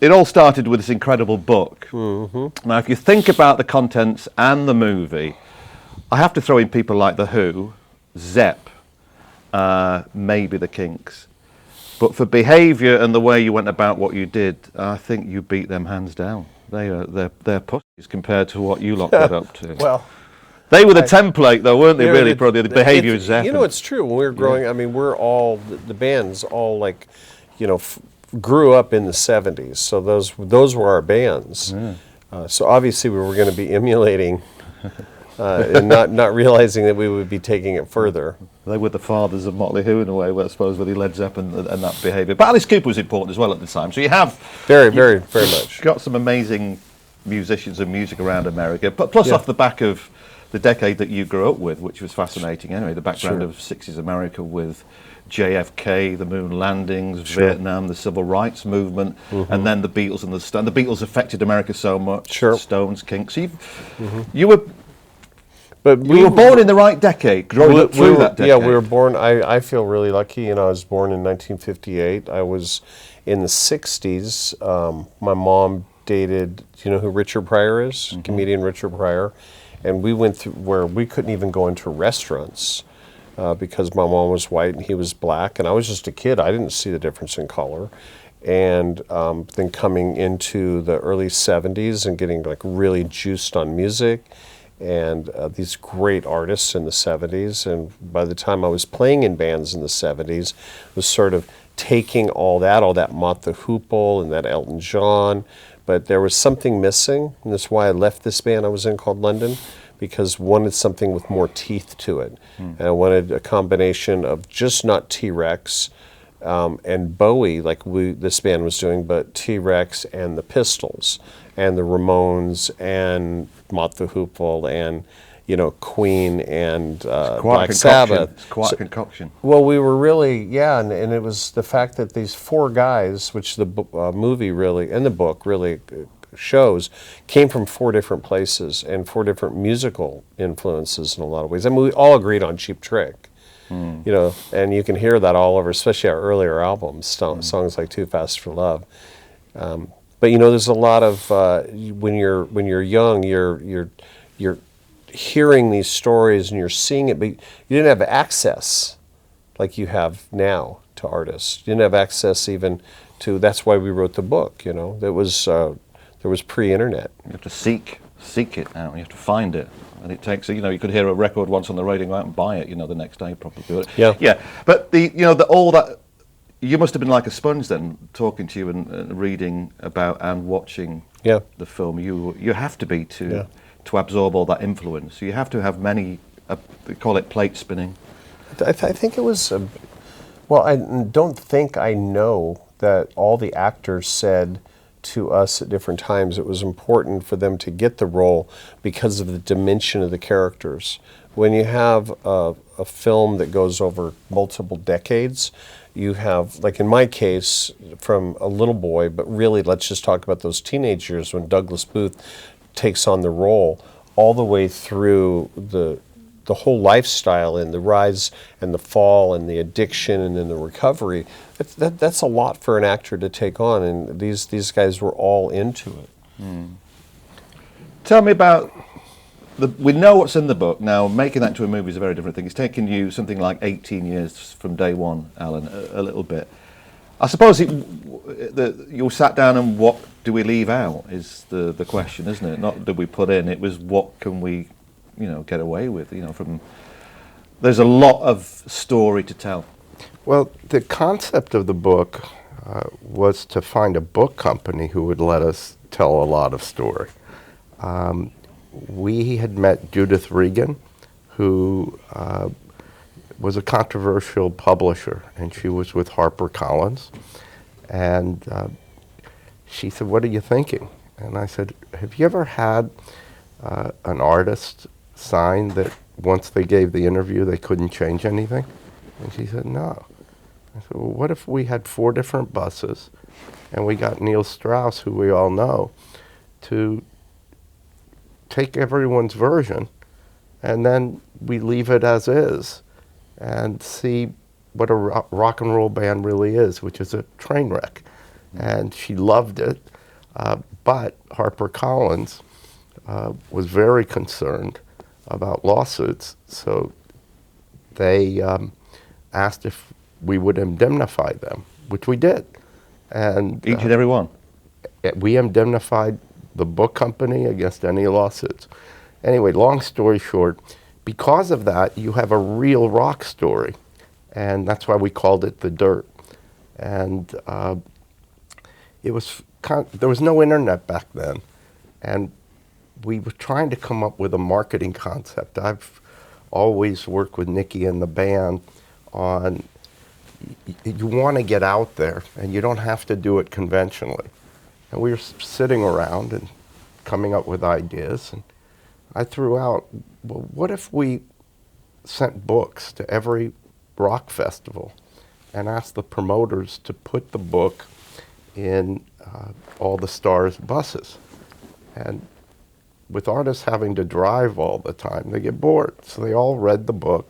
it all started with this incredible book. Now, if you think about the contents and the movie, I have to throw in people like The Who, Zepp, maybe the Kinks. But for behaviour and the way you went about what you did, I think you beat them hands down. They're pussies compared to what you lot got up to. Well, they were the template, though, weren't they? Really, probably the behaviour of Zepp. You know, it's true. When we were growing, I mean, we're all the bands all like, you know, grew up in the '70s. So those were our bands. Yeah. So obviously we were going to be emulating. And not realizing that we would be taking it further. They were the fathers of Mötley Crüe in a way, I suppose, with the Led Zeppelin and that behaviour. But Alice Cooper was important as well at the time. So you have very much got some amazing musicians and music around America. But plus off the back of the decade that you grew up with, which was fascinating anyway, the background of '60s America with JFK, the moon landings, Vietnam, the civil rights movement, and then the Beatles and the Stones. The Beatles affected America so much. Stones, Kinks. So you were. But we were born in the right decade, growing up through that decade. Yeah, we were born, I feel really lucky. You know, I was born in 1958. I was in the 60s. My mom dated, do you know who Richard Pryor is? Comedian Richard Pryor. And we went through where we couldn't even go into restaurants because my mom was white and he was black. And I was just a kid. I didn't see the difference in color. And then coming into the early 70s and getting like really juiced on music. And these great artists in the 70s, and by the time I was playing in bands in the 70s, was sort of taking all that Mott the Hoople and that Elton John, but there was something missing, and that's why I left this band I was in called London, because wanted something with more teeth to it. And I wanted a combination of just not T-Rex and Bowie, like this band was doing, but T-Rex and the Pistols, and the Ramones, and Mott the Hoople, and you know, Queen, and Black Sabbath. It's quite a concoction. Well, we were really, and it was the fact that these four guys, which the movie really, and the book really shows, came from four different places and four different musical influences in a lot of ways. I mean, we all agreed on Cheap Trick. You know, and you can hear that all over, especially our earlier albums, songs like Too Fast for Love. But you know, there's a lot of when you're young, you're hearing these stories and you're seeing it, but you didn't have access like you have now to artists. You didn't have access even to. That's why we wrote the book. You know, there was pre-internet. You have to seek it out. You have to find it. And it takes, you know, you could hear a record once on the radio, go out and buy it, you know, the next day probably. Yeah. But all that, you must have been like a sponge then, talking to you and reading about and watching the film. You have to be to absorb all that influence. You have to have many, they call it plate spinning. I think it was, well, I don't think I know that all the actors said to us at different times it was important for them to get the role because of the dimension of the characters. When you have a film that goes over multiple decades, you have, like in my case, from a little boy, but really let's just talk about those teenage years when Douglas Booth takes on the role, all the way through the whole lifestyle and the rise and the fall and the addiction and then the recovery. That's a lot for an actor to take on, and these guys were all into it. Tell me about, we know what's in the book. Now, making that into a movie is a very different thing. It's taken you something like 18 years from day one, Alan, a little bit. I suppose you sat down and what do we leave out is the question, isn't it? Not did we put in, it was what can we, you know, get away with, you know, from, there's a lot of story to tell. Well, the concept of the book was to find a book company who would let us tell a lot of story. We had met Judith Regan, who was a controversial publisher, and she was with HarperCollins. And she said, "What are you thinking?" And I said, "Have you ever had an artist sign that once they gave the interview they couldn't change anything?" And she said, "No." I said, "Well, what if we had 4 different buses and we got Neil Strauss, who we all know, to take everyone's version and then we leave it as is and see what a rock and roll band really is, which is a train wreck." and she loved it. But HarperCollins was very concerned about lawsuits, so they asked if we would indemnify them, which we did. And Each and every one. we indemnified the book company against any lawsuits. Anyway, long story short, because of that, you have a real rock story, and that's why we called it The Dirt. And it was there was no internet back then, and we were trying to come up with a marketing concept. I've always worked with Nikki and the band on you want to get out there, and you don't have to do it conventionally. And we were sitting around and coming up with ideas, and I threw out, well, what if we sent books to every rock festival and asked the promoters to put the book in all the stars' buses? And with artists having to drive all the time, they get bored. So they all read the book.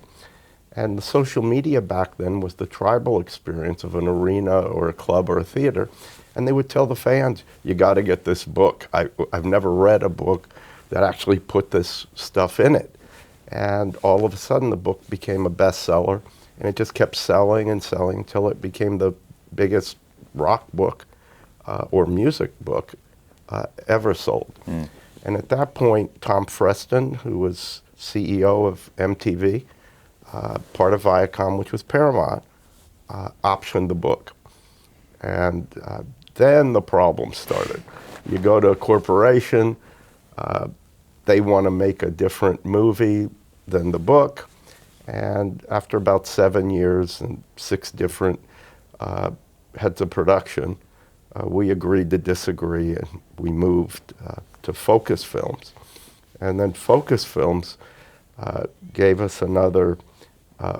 And the social media back then was the tribal experience of an arena or a club or a theater. And they would tell the fans, you got to get this book. I've never read a book that actually put this stuff in it. And all of a sudden the book became a bestseller, and it just kept selling and selling until it became the biggest rock book or music book ever sold. And at that point, Tom Freston, who was CEO of MTV, part of Viacom, which was Paramount, optioned the book. And then the problem started. You go to a corporation, they want to make a different movie than the book, and after about 7 years and 6 different heads of production, we agreed to disagree, and we moved to Focus Films. And then Focus Films gave us another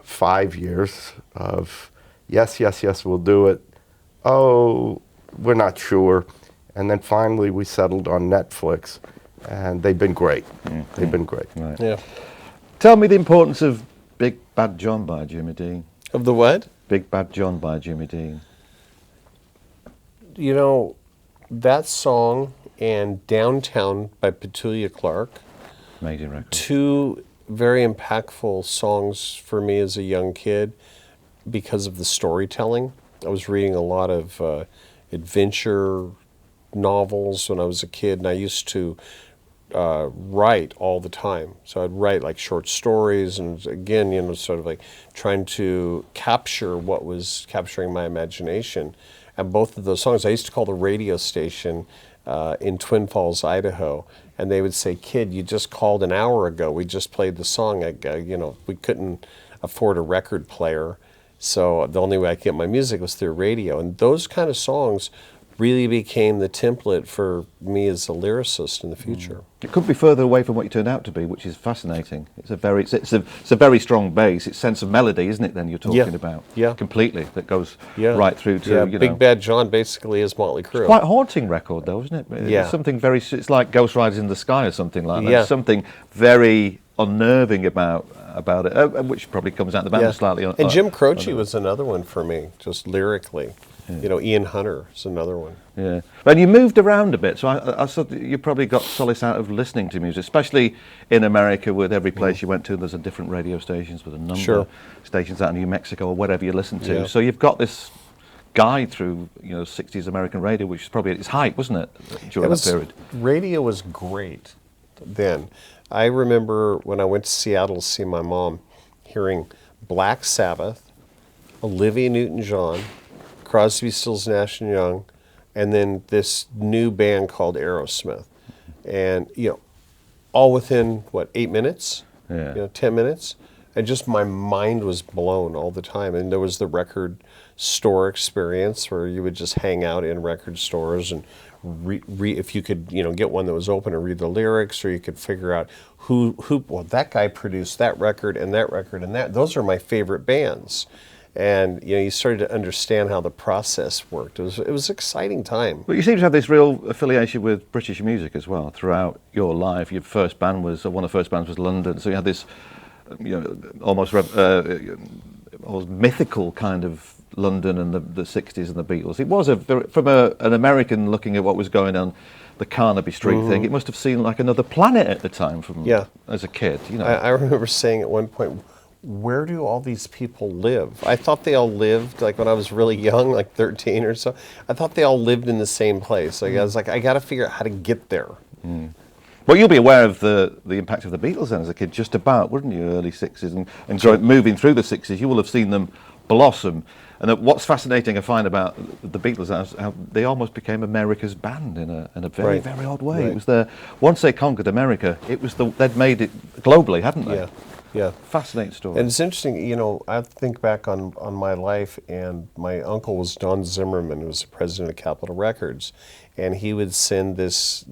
5 years of yes, yes, yes, we'll do it. Oh, we're not sure. And then finally we settled on Netflix, and they've been great. They've been great. Right. Yeah. Tell me the importance of Big Bad John by Jimmy Dean. Of the what? Big Bad John by Jimmy Dean. You know, that song and Downtown by Petulia Clark, Amazing record. two very impactful songs for me as a young kid because of the storytelling. I was reading a lot of adventure novels when I was a kid, and I used to write all the time. So I'd write like short stories, and again, you know, sort of like trying to capture what was capturing my imagination. And both of those songs, I used to call the radio station in Twin Falls, Idaho, and they would say, "Kid, you just called an hour ago. We just played the song." You know, we couldn't afford a record player, so the only way I could get my music was through radio. And those kind of songs really became the template for me as a lyricist in the future. It couldn't be further away from what you turned out to be, which is fascinating. It's a very strong bass. It's sense of melody, isn't it? Then you're talking about completely that goes right through to Big Bad John basically is Mötley Crüe. Quite a haunting record, though, isn't it? It's something very. It's like Ghost Riders in the Sky or something like that. Yeah. Something very unnerving about it, which probably comes out the band slightly. And Jim Croce was another one for me, just lyrically. You know, Ian Hunter is another one. Yeah, and you moved around a bit, so I thought that you probably got solace out of listening to music, especially in America. With every place you went to, there's a different radio stations with a number of stations out in New Mexico or whatever you listen to. Yeah. So you've got this guide through 60s American radio, which is probably at its height, wasn't it, during that period? Radio was great then. I remember when I went to Seattle to see my mom, hearing Black Sabbath, Olivia Newton-John, Crosby, Stills, Nash & Young, and then this new band called Aerosmith. And, all within, 8 minutes? 10 minutes? And just my mind was blown all the time. And there was the record store experience where you would just hang out in record stores and if you could, get one that was open and read the lyrics, or you could figure out who that guy produced that record and that record and that. Those are my favorite bands. And you started to understand how the process worked. It was an exciting time. But you seem to have this real affiliation with British music as well throughout your life. Your first band was one of the first bands was London, so you had this almost mythical kind of London and the 60s and the Beatles. It was from an American looking at what was going on, the Carnaby Street thing. It must have seemed like another planet at the time as a kid. You know, I remember saying at one point, where do all these people live? I thought they all lived, like when I was really young, like 13 or so, I thought they all lived in the same place. Like I was like, I got to figure out how to get there. Well, you'll be aware of the impact of the Beatles then as a kid, just about, wouldn't you, early 60s and moving through the 60s, you will have seen them blossom. And what's fascinating I find about the Beatles is how they almost became America's band in a very, very odd way. It was once they conquered America, they'd made it globally, hadn't they? Yeah. Fascinating story. And it's interesting, you know, I think back on my life, and my uncle was Don Zimmerman, who was the president of Capitol Records, and he would send this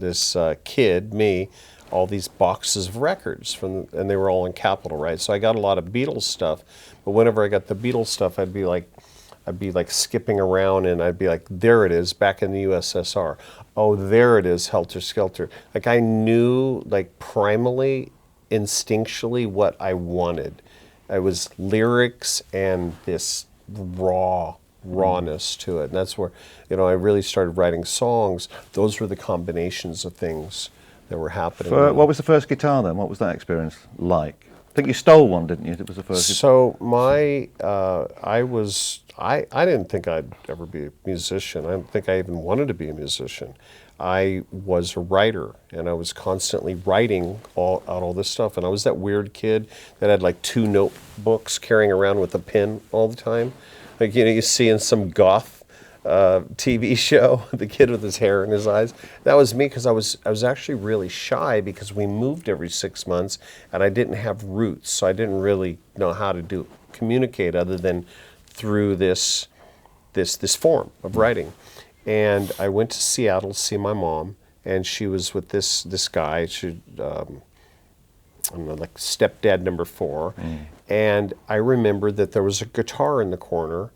kid, me, all these boxes of records and they were all in Capitol, right? So I got a lot of Beatles stuff, but whenever I got the Beatles stuff, I'd be like skipping around, and I'd be like, there it is, back in the USSR. Oh, there it is, Helter Skelter. Like I knew, like primally, instinctually what I wanted. It was lyrics and this rawness to it. And that's where, you know, I really started writing songs. Those were the combinations of things that were happening. What was the first guitar then? What was that experience like? I think you stole one, didn't you? It was the first. So I didn't think I'd ever be a musician. I didn't think I even wanted to be a musician. I was a writer, and I was constantly writing all this stuff. And I was that weird kid that had like 2 notebooks carrying around with a pen all the time. Like, you know, you see in some goth TV show, the kid with his hair in his eyes. That was me, because I was actually really shy, because we moved every 6 months, and I didn't have roots, so I didn't really know how to communicate other than through this form of writing. And I went to Seattle to see my mom, and she was with this guy. She, I don't know, like stepdad number 4. And I remember that there was a guitar in the corner,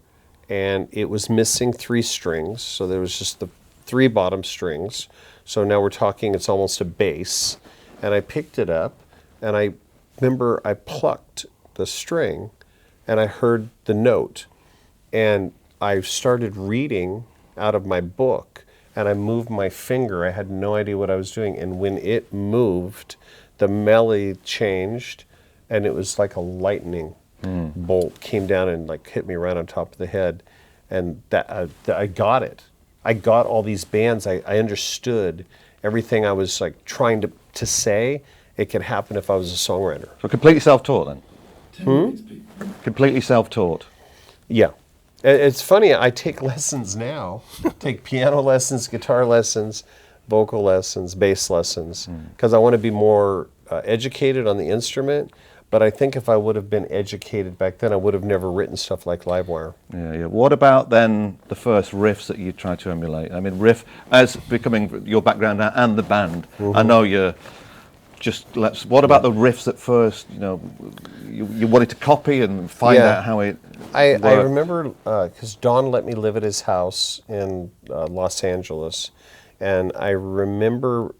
and it was missing 3 strings. So there was just the 3 bottom strings. So now we're talking, it's almost a bass. And I picked it up, and I remember I plucked the string, and I heard the note. And I started reading out of my book, and I moved my finger. I had no idea what I was doing. And when it moved, the melody changed, and it was like a lightning bolt came down and like hit me right on top of the head. And that I got it. I got all these bands. I understood everything I was like trying to say. It could happen if I was a songwriter. So completely self-taught then? Completely self-taught? Yeah. It's funny, I take lessons now. Take piano lessons, guitar lessons, vocal lessons, bass lessons, because I want to be more educated on the instrument. But I think if I would have been educated back then, I would have never written stuff like Livewire. Yeah. What about then the first riffs that you tried to emulate? I mean, riff as becoming your background now and the band. I know you're what about the riffs at first? You know, you wanted to copy and find out how it. I remember because Don let me live at his house in Los Angeles, and I remember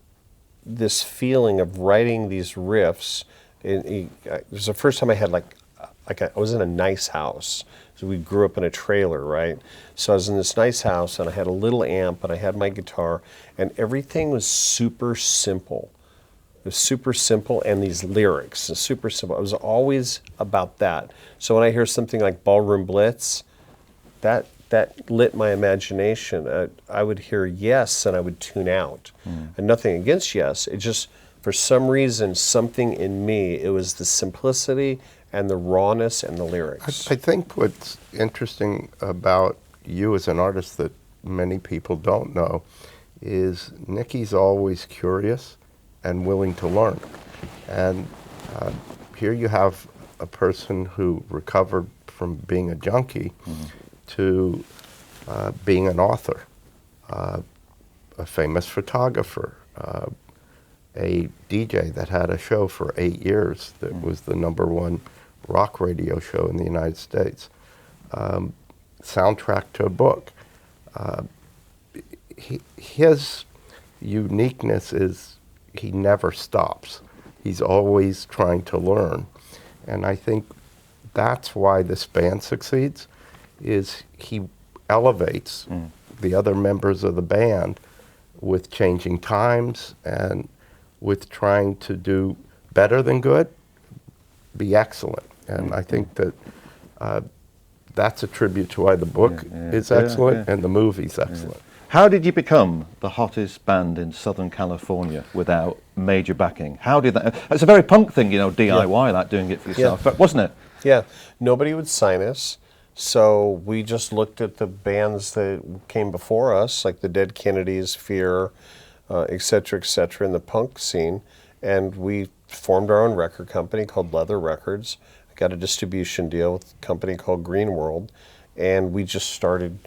this feeling of writing these riffs. It was the first time I had I was in a nice house. So we grew up in a trailer, right? So I was in this nice house, and I had a little amp, and I had my guitar, and everything was super simple. It was super simple, and these lyrics are super simple. It was always about that. So when I hear something like Ballroom Blitz, that lit my imagination. I would hear Yes, and I would tune out. And nothing against Yes. It just, for some reason, something in me, it was the simplicity and the rawness and the lyrics. I think what's interesting about you as an artist that many people don't know is Nikki's always curious and willing to learn. And here you have a person who recovered from being a junkie to being an author, a famous photographer, a DJ that had a show for 8 years that was the #1 rock radio show in the United States, soundtrack to a book. His uniqueness is he never stops. He's always trying to learn. And I think that's why this band succeeds, is he elevates the other members of the band with changing times and with trying to do better than good, be excellent. And I think that that's a tribute to why the book is excellent and the movie's excellent. How did you become the hottest band in Southern California without major backing? How did that? It's a very punk thing, DIY, that doing it for yourself, but wasn't it? Yeah, nobody would sign us, so we just looked at the bands that came before us, like the Dead Kennedys, Fear, et cetera, in the punk scene, and we formed our own record company called Leather Records. Got a distribution deal with a company called Green World, and we just started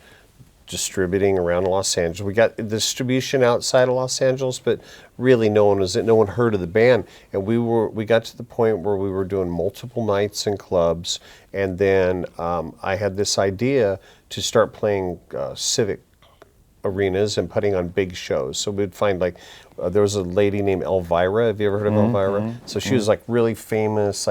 distributing around Los Angeles. We got distribution outside of Los Angeles, but really no one heard of the band. And we got to the point where we were doing multiple nights in clubs, and then I had this idea to start playing civic arenas and putting on big shows. So we'd find there was a lady named Elvira. Have you ever heard of Elvira? So she was really famous,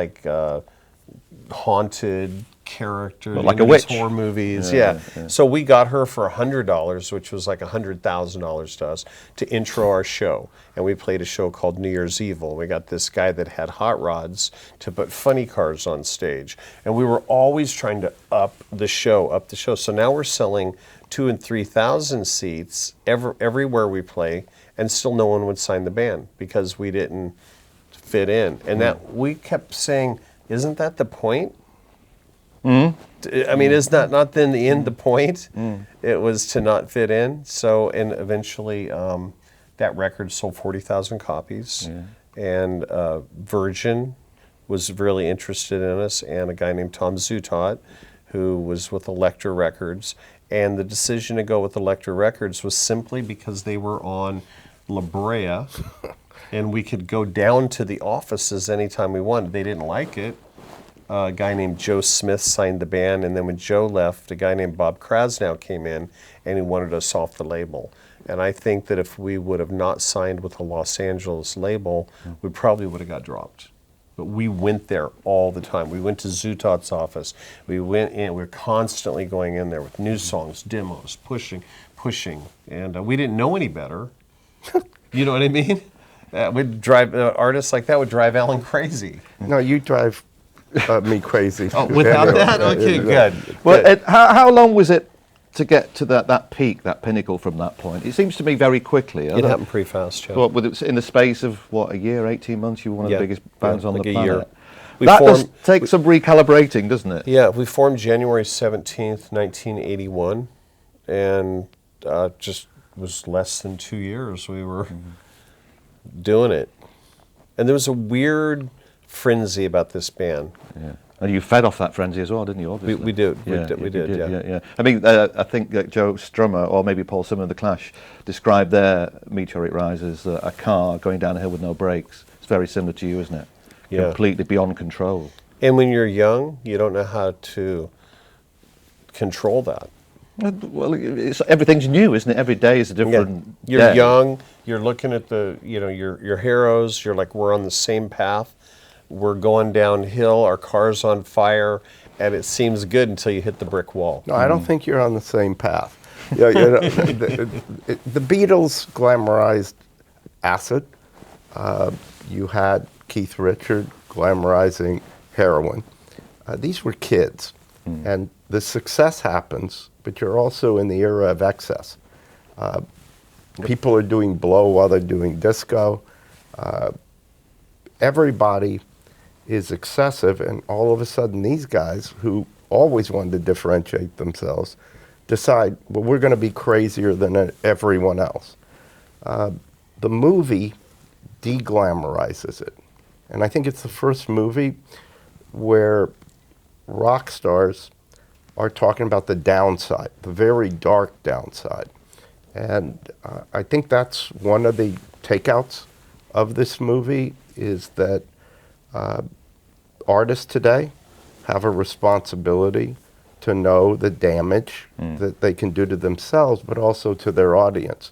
haunted character, like a witch, horror movies. Yeah. So we got her for $100, which was like $100,000 to us, to intro our show. And we played a show called New Year's Evil. We got this guy that had hot rods to put funny cars on stage, and we were always trying to up the show. So now we're selling 2,000 and 3,000 seats everywhere we play, and still no one would sign the band because we didn't fit in. And that we kept saying, isn't that the point? I mean, is not then the point? It was to not fit in. So, and eventually that record sold 40,000 copies. And Virgin was really interested in us, and a guy named Tom Zutaut, who was with Elektra Records. And the decision to go with Elektra Records was simply because they were on La Brea, and we could go down to the offices anytime we wanted. They didn't like it. A guy named Joe Smith signed the band, and then when Joe left, a guy named Bob Krasnow came in, and he wanted us off the label. And I think that if we would have not signed with a Los Angeles label, we probably would have got dropped. But we went there all the time. We went to Zutaut's office. We went in. We were constantly going in there with new songs, demos, pushing. And we didn't know any better. You know what I mean? We'd drive artists like that would drive Alan crazy. No, you drive me crazy. Oh, without that? Okay, good. Well, how long was it to get to that peak, that pinnacle from that point? It seems to me very quickly. It happened pretty fast, yeah. Well, in the space of, a year, 18 months, you were one of the biggest bands on the planet. Year. That does take some recalibrating, doesn't it? Yeah, we formed January 17th, 1981, and just was less than 2 years we were doing it. And there was a weird frenzy about this band. Yeah. And you fed off that frenzy as well, didn't you? Obviously. We did. Yeah, we did. Yeah. I mean, I think that Joe Strummer, or maybe Paul Simon of The Clash, described their Meteoric Rise as a car going down a hill with no brakes. It's very similar to you, isn't it? Yeah. Completely beyond control. And when you're young, you don't know how to control that. Well, everything's new, isn't it? Every day is a different You're day. young. You're looking at your heroes. You're like, we're on the same path. We're going downhill. Our car's on fire, and it seems good until you hit the brick wall. No, I don't think you're on the same path. The Beatles glamorized acid. You had Keith Richards glamorizing heroin. These were kids, and the success happens, but you're also in the era of excess. People are doing blow while they're doing disco. Everybody is excessive, and all of a sudden these guys, who always wanted to differentiate themselves, decide, well, we're going to be crazier than everyone else. The movie de-glamorizes it. And I think it's the first movie where rock stars are talking about the downside, the very dark downside. And I think that's one of the takeouts of this movie, is that artists today have a responsibility to know the damage that they can do to themselves, but also to their audience.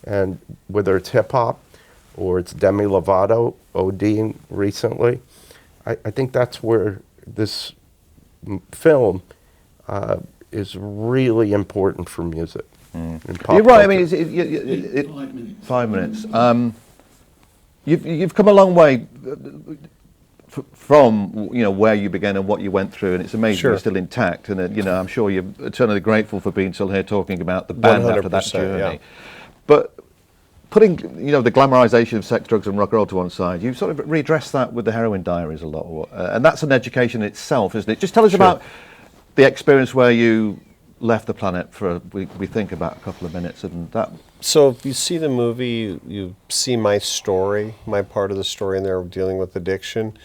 And whether it's hip hop or it's Demi Lovato ODing recently, I think that's where this film is really important for music. In pop You're right. I culture. mean, 5 minutes. 5 minutes. You've come a long way from where you began and what you went through, and it's amazing Sure. you're still intact. And I'm sure you're eternally grateful for being still here talking about the band after that 100%, journey. yeah. But putting the glamorization of sex, drugs, and rock and roll to one side, you sort of redress that with the Heroin Diaries a lot, and that's an education in itself, isn't it? Just tell us about the experience where you left the planet for we think about a couple of minutes, and that. So if you see the movie, you see my story, my part of the story in there dealing with addiction.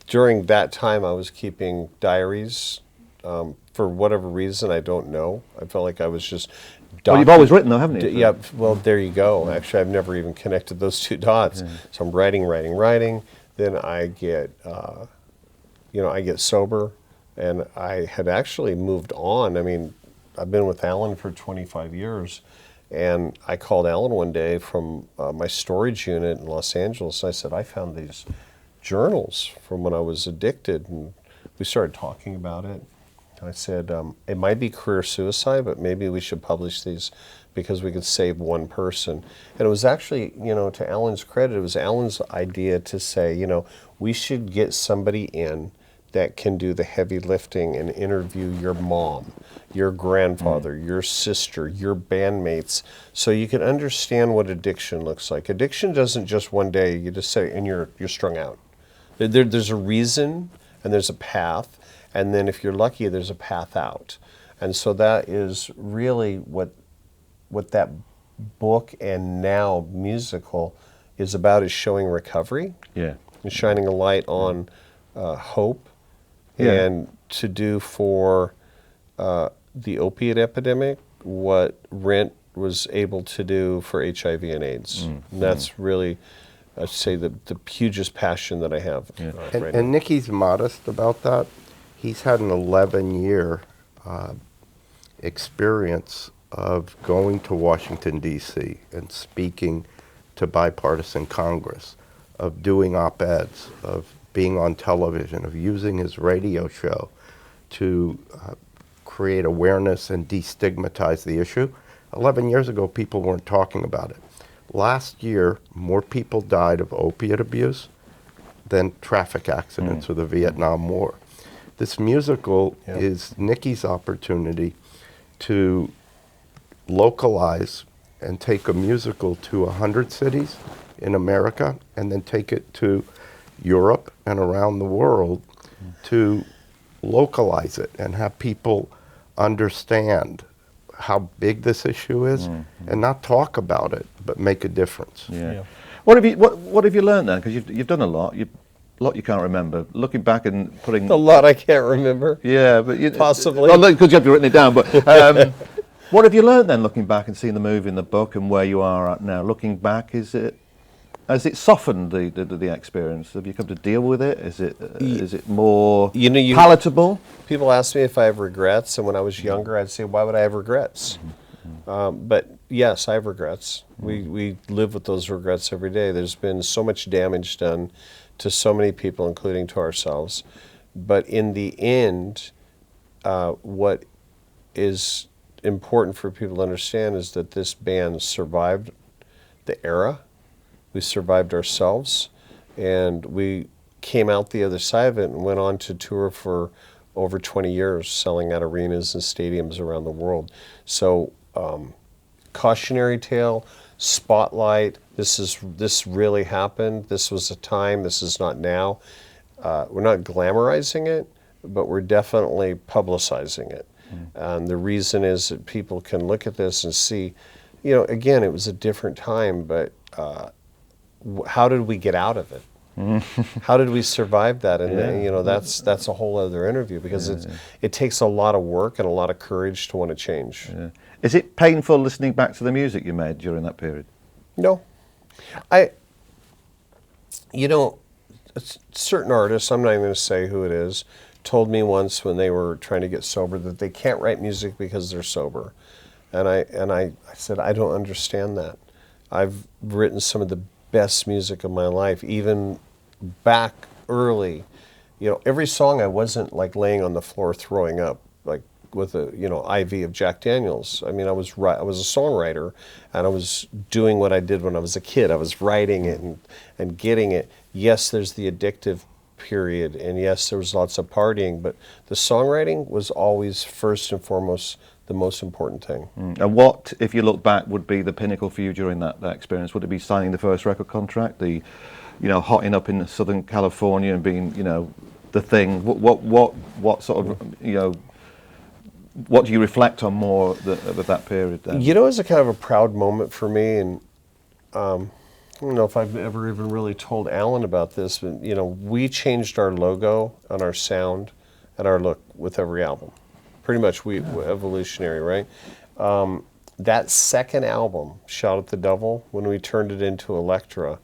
During that time, I was keeping diaries. For whatever reason, I don't know. I felt like I was just... Well, you've always written though, haven't you? Yeah, well, there you go. Actually, I've never even connected those two dots. So I'm writing. Then I get, I get sober, and I had actually moved on. I mean, I've been with Alan for 25 years, and I called Alan one day from my storage unit in Los Angeles. I said, I found these journals from when I was addicted, and we started talking about it. I said, it might be career suicide, but maybe we should publish these because we could save one person. And it was actually, to Alan's credit, it was Alan's idea to say, we should get somebody in that can do the heavy lifting and interview your mom, your grandfather, your sister, your bandmates, so you can understand what addiction looks like. Addiction doesn't just one day, you just say, and you're strung out. There's a reason, and there's a path. And then if you're lucky, there's a path out. And so that is really what that book and now musical is about, is showing recovery. Yeah. And shining a light on hope. Yeah. And to do for the opiate epidemic what Rent was able to do for HIV and AIDS. And that's really, I'd say, the hugest passion that I have right now. And Nikki's modest about that. He's had an 11-year experience of going to Washington, D.C. and speaking to bipartisan Congress, of doing op-eds, of being on television, of using his radio show to create awareness and destigmatize the issue. 11 years ago, people weren't talking about it. Last year, more people died of opiate abuse than traffic accidents or the Vietnam War. This musical is Nikki's opportunity to localize and take a musical to 100 cities in America and then take it to Europe and around the world to localize it and have people understand how big this issue is and not talk about it, but make a difference. Yeah. What have you learned then? Because you've done a lot. A lot you can't remember. Looking back and putting A lot I can't remember. Yeah, but Possibly. Well, because you have written it down. But what have you learned then, looking back and seeing the movie and the book and where you are at now? Looking back, has it softened the experience? Have you come to deal with it? Is it more palatable? People ask me if I have regrets, and when I was younger, I'd say, why would I have regrets? But yes, I have regrets. We live with those regrets every day. There's been so much damage done to so many people, including to ourselves. But in the end, what is important for people to understand is that this band survived the era. We survived ourselves, and we came out the other side of it and went on to tour for over 20 years, selling at arenas and stadiums around the world. So, cautionary tale, spotlight, this really happened, this was a time, this is not now. We're not glamorizing it, but we're definitely publicizing it. And the reason is that people can look at this and see, again, it was a different time, but how did we get out of it? How did we survive that? And that's a whole other interview, because it takes a lot of work and a lot of courage to want to change. Yeah. Is it painful listening back to the music you made during that period? No. Certain artists, I'm not even going to say who it is, told me once when they were trying to get sober that they can't write music because they're sober. And I said, I don't understand that. I've written some of the best music of my life, even back early. Every song I wasn't like laying on the floor throwing up, like with a IV of Jack Daniels. I mean, I was a songwriter, and I was doing what I did when I was a kid. I was writing it and getting it. Yes, there's the addictive period, and yes, there was lots of partying, but the songwriting was always first and foremost the most important thing. And what, if you look back, would be the pinnacle for you during that experience? Would it be signing the first record contract, the hotting up in Southern California and being, the thing? What sort of, what do you reflect on more of that period then? It was a kind of a proud moment for me, and I don't know if I've ever even really told Alan about this, but we changed our logo and our sound and our look with every album. Pretty much evolutionary, right? That second album, Shout at the Devil, when we turned it into Elektra,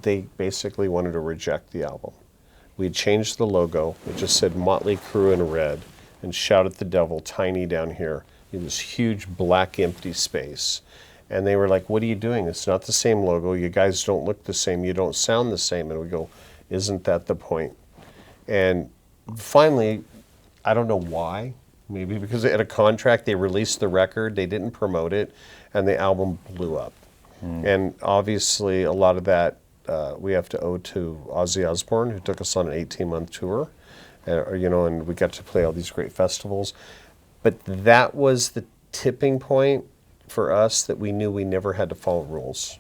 they basically wanted to reject the album. We had changed the logo. It just said Mötley Crüe in red and Shout at the Devil tiny down here in this huge black empty space. And they were like, what are you doing? It's not the same logo. You guys don't look the same. You don't sound the same. And we go, isn't that the point? And finally, I don't know why. Maybe because they had a contract, they released the record, they didn't promote it, and the album blew up. And obviously, a lot of that we have to owe to Ozzy Osbourne, who took us on an 18-month tour, and we got to play all these great festivals. But that was the tipping point for us that we knew we never had to follow rules.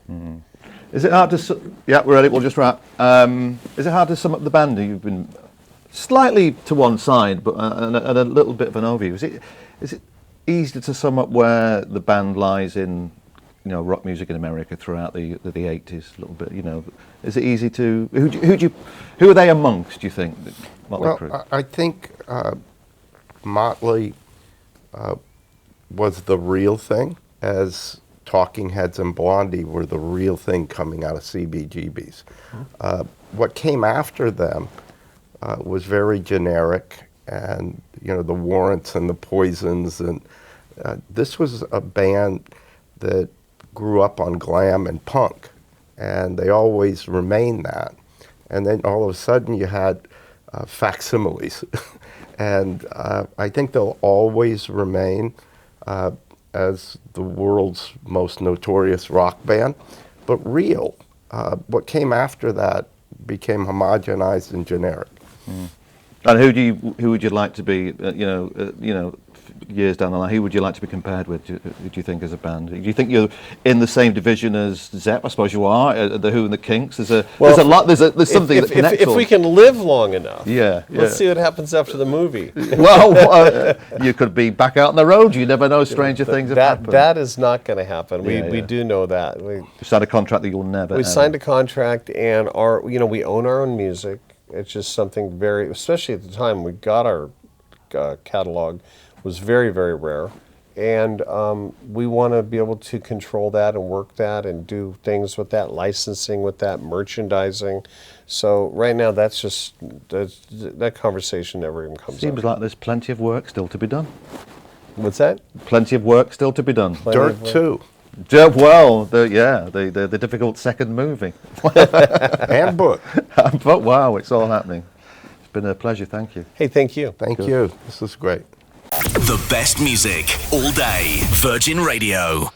Is it hard to? Yeah, we're ready. We'll just wrap. Is it hard to sum up the band? You've been slightly to one side, but and a little bit of an overview. Is it easy to sum up where the band lies in, rock music in America throughout the 80s? A little bit, Is it easy to? Who are they amongst? Do you think? Mötley Crüe? I think Mötley was the real thing, as Talking Heads and Blondie were the real thing coming out of CBGBs. What came after them was very generic, and the Warrants and the Poisons, and this was a band that grew up on glam and punk, and they always remained that. And then all of a sudden you had facsimiles, and I think they'll always remain as the world's most notorious rock band, but real. What came after that became homogenized and generic. And who would you like to be? Years down the line, who would you like to be compared with? Do you think, as a band? Do you think you're in the same division as Zepp? I suppose you are. The Who and the Kinks. There's a lot. There's something that connects. If we can live long enough, yeah. Let's see what happens after the movie. Well, you could be back out on the road. You never know. Stranger things have happened. That is not going to happen. We do know that. We signed a contract that you'll never. We signed a contract, and we own our own music. It's just something very, especially at the time we got our catalog, was very, very rare. And we want to be able to control that and work that and do things with that, licensing with that, merchandising. So right now, that conversation never even comes up. Seems like there's plenty of work still to be done. What's that? Plenty of work still to be done. Dirt 2. Well, the difficult second movie. And book. But wow, it's all happening. It's been a pleasure. Thank you. Hey, thank you. Thank you. This is great. The best music all day. Virgin Radio.